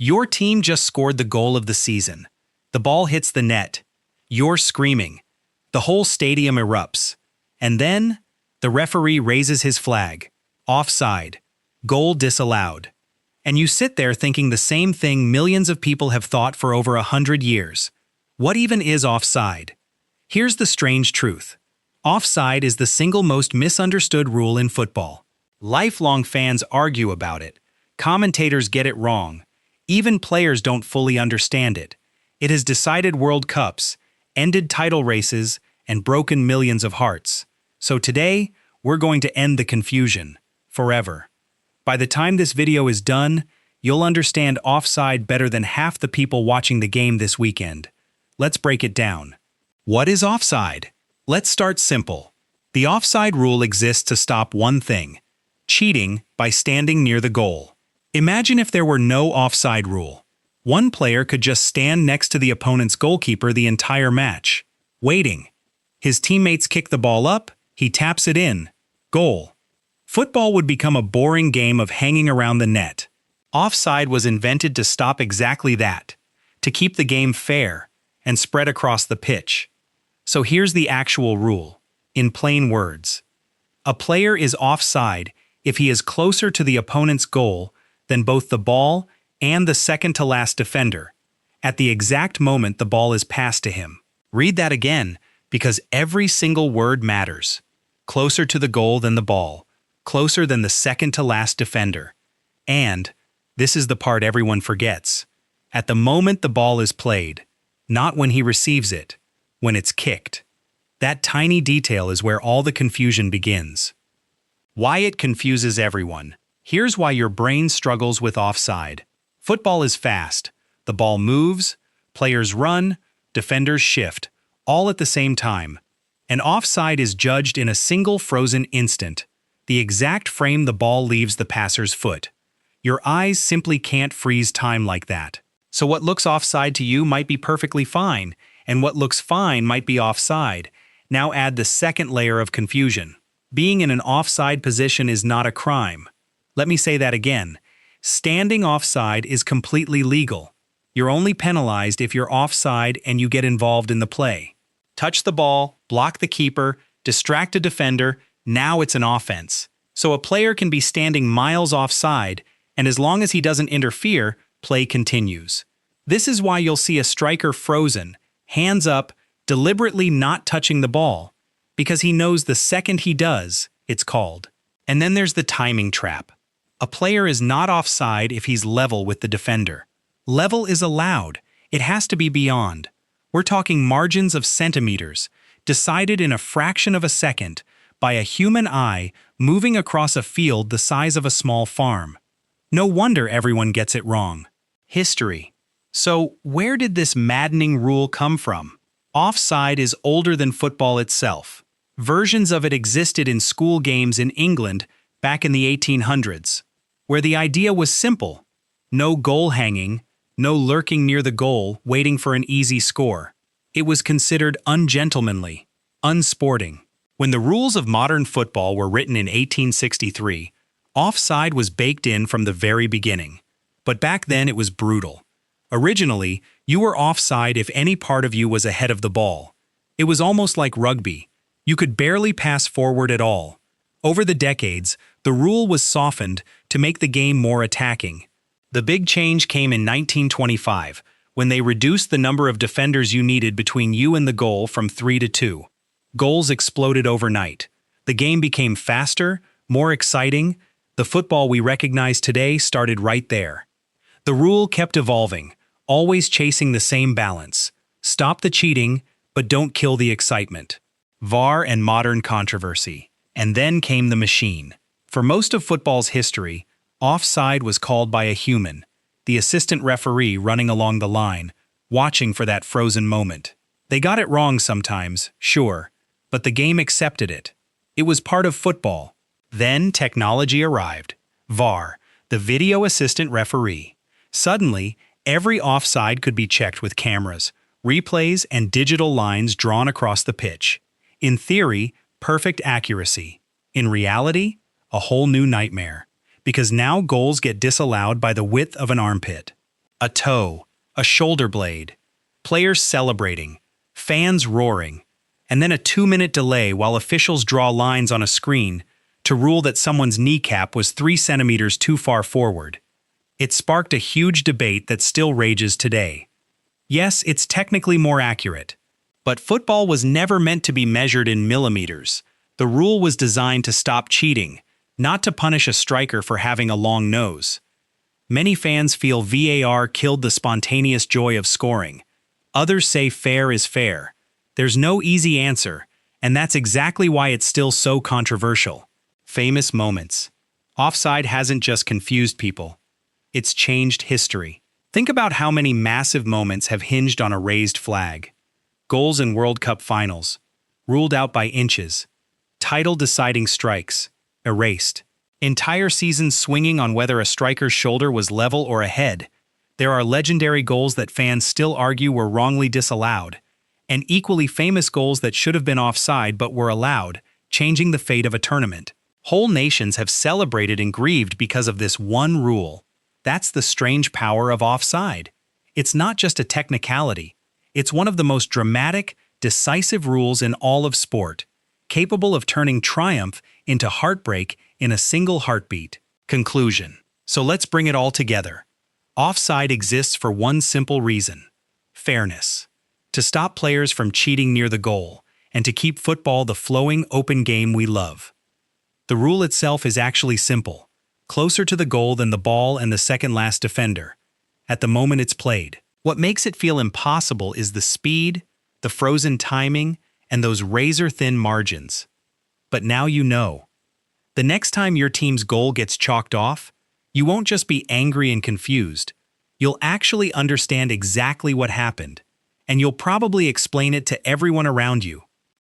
Your team just scored the goal of the season. The ball hits the net. You're screaming. The whole stadium erupts. And then, the referee raises his flag. Offside. Goal disallowed. And you sit there thinking the same thing millions of people have thought for over 100 years. What even is offside? Here's the strange truth. Offside is the single most misunderstood rule in football. Lifelong fans argue about it. Commentators get it wrong. Even players don't fully understand it. It has decided World Cups, ended title races, and broken millions of hearts. So today, we're going to end the confusion. Forever. By the time this video is done, you'll understand offside better than half the people watching the game this weekend. Let's break it down. What is offside? Let's start simple. The offside rule exists to stop one thing: cheating by standing near the goal. Imagine if there were no offside rule. One player could just stand next to the opponent's goalkeeper the entire match, waiting. His teammates kick the ball up, he taps it in. Goal. Football would become a boring game of hanging around the net. Offside was invented to stop exactly that, to keep the game fair and spread across the pitch. So here's the actual rule, in plain words. A player is offside if he is closer to the opponent's goal than both the ball and the second-to-last defender, at the exact moment the ball is passed to him. Read that again, because every single word matters. Closer to the goal than the ball, closer than the second-to-last defender. And, this is the part everyone forgets, at the moment the ball is played, not when he receives it, when it's kicked. That tiny detail is where all the confusion begins. Why it confuses everyone. Here's why your brain struggles with offside. Football is fast. The ball moves, players run, defenders shift, all at the same time. And offside is judged in a single frozen instant, the exact frame the ball leaves the passer's foot. Your eyes simply can't freeze time like that. So what looks offside to you might be perfectly fine, and what looks fine might be offside. Now add the second layer of confusion. Being in an offside position is not a crime. Let me say that again. Standing offside is completely legal. You're only penalized if you're offside and you get involved in the play. Touch the ball, block the keeper, distract a defender, now it's an offense. So a player can be standing miles offside, and as long as he doesn't interfere, play continues. This is why you'll see a striker frozen, hands up, deliberately not touching the ball, because he knows the second he does, it's called. And then there's the timing trap. A player is not offside if he's level with the defender. Level is allowed. It has to be beyond. We're talking margins of centimeters, decided in a fraction of a second, by a human eye moving across a field the size of a small farm. No wonder everyone gets it wrong. History. So, where did this maddening rule come from? Offside is older than football itself. Versions of it existed in school games in England back in the 1800s, where the idea was simple. No goal hanging, no lurking near the goal waiting for an easy score. It was considered ungentlemanly, unsporting. When the rules of modern football were written in 1863, offside was baked in from the very beginning. But back then it was brutal. Originally, you were offside if any part of you was ahead of the ball. It was almost like rugby. You could barely pass forward at all. Over the decades, the rule was softened to make the game more attacking. The big change came in 1925, when they reduced the number of defenders you needed between you and the goal from 3 to 2. Goals exploded overnight. The game became faster, more exciting. The football we recognize today started right there. The rule kept evolving, always chasing the same balance. Stop the cheating, but don't kill the excitement. VAR and modern controversy. And then came the machine. For most of football's history, offside was called by a human, the assistant referee running along the line, watching for that frozen moment. They got it wrong sometimes, sure, but the game accepted it. It was part of football. Then technology arrived. VAR, the video assistant referee. Suddenly, every offside could be checked with cameras, replays, and digital lines drawn across the pitch. In theory, perfect accuracy. In reality, a whole new nightmare. Because now goals get disallowed by the width of an armpit. A toe, a shoulder blade, players celebrating, fans roaring, and then a 2-minute delay while officials draw lines on a screen to rule that someone's kneecap was 3 centimeters too far forward. It sparked a huge debate that still rages today. Yes, it's technically more accurate, but football was never meant to be measured in millimeters. The rule was designed to stop cheating, not to punish a striker for having a long nose. Many fans feel VAR killed the spontaneous joy of scoring. Others say fair is fair. There's no easy answer, and that's exactly why it's still so controversial. Famous moments. Offside hasn't just confused people. It's changed history. Think about how many massive moments have hinged on a raised flag. Goals in World Cup finals, ruled out by inches. Title-deciding strikes, erased. Entire seasons swinging on whether a striker's shoulder was level or ahead. There are legendary goals that fans still argue were wrongly disallowed, and equally famous goals that should have been offside but were allowed, changing the fate of a tournament. Whole nations have celebrated and grieved because of this one rule. That's the strange power of offside. It's not just a technicality. It's one of the most dramatic, decisive rules in all of sport, capable of turning triumph into heartbreak in a single heartbeat. Conclusion. So let's bring it all together. Offside exists for one simple reason: fairness. To stop players from cheating near the goal, and to keep football the flowing, open game we love. The rule itself is actually simple, closer to the goal than the ball and the second-last defender, at the moment it's played. What makes it feel impossible is the speed, the frozen timing, and those razor-thin margins. But now you know. The next time your team's goal gets chalked off, you won't just be angry and confused. You'll actually understand exactly what happened, and you'll probably explain it to everyone around you.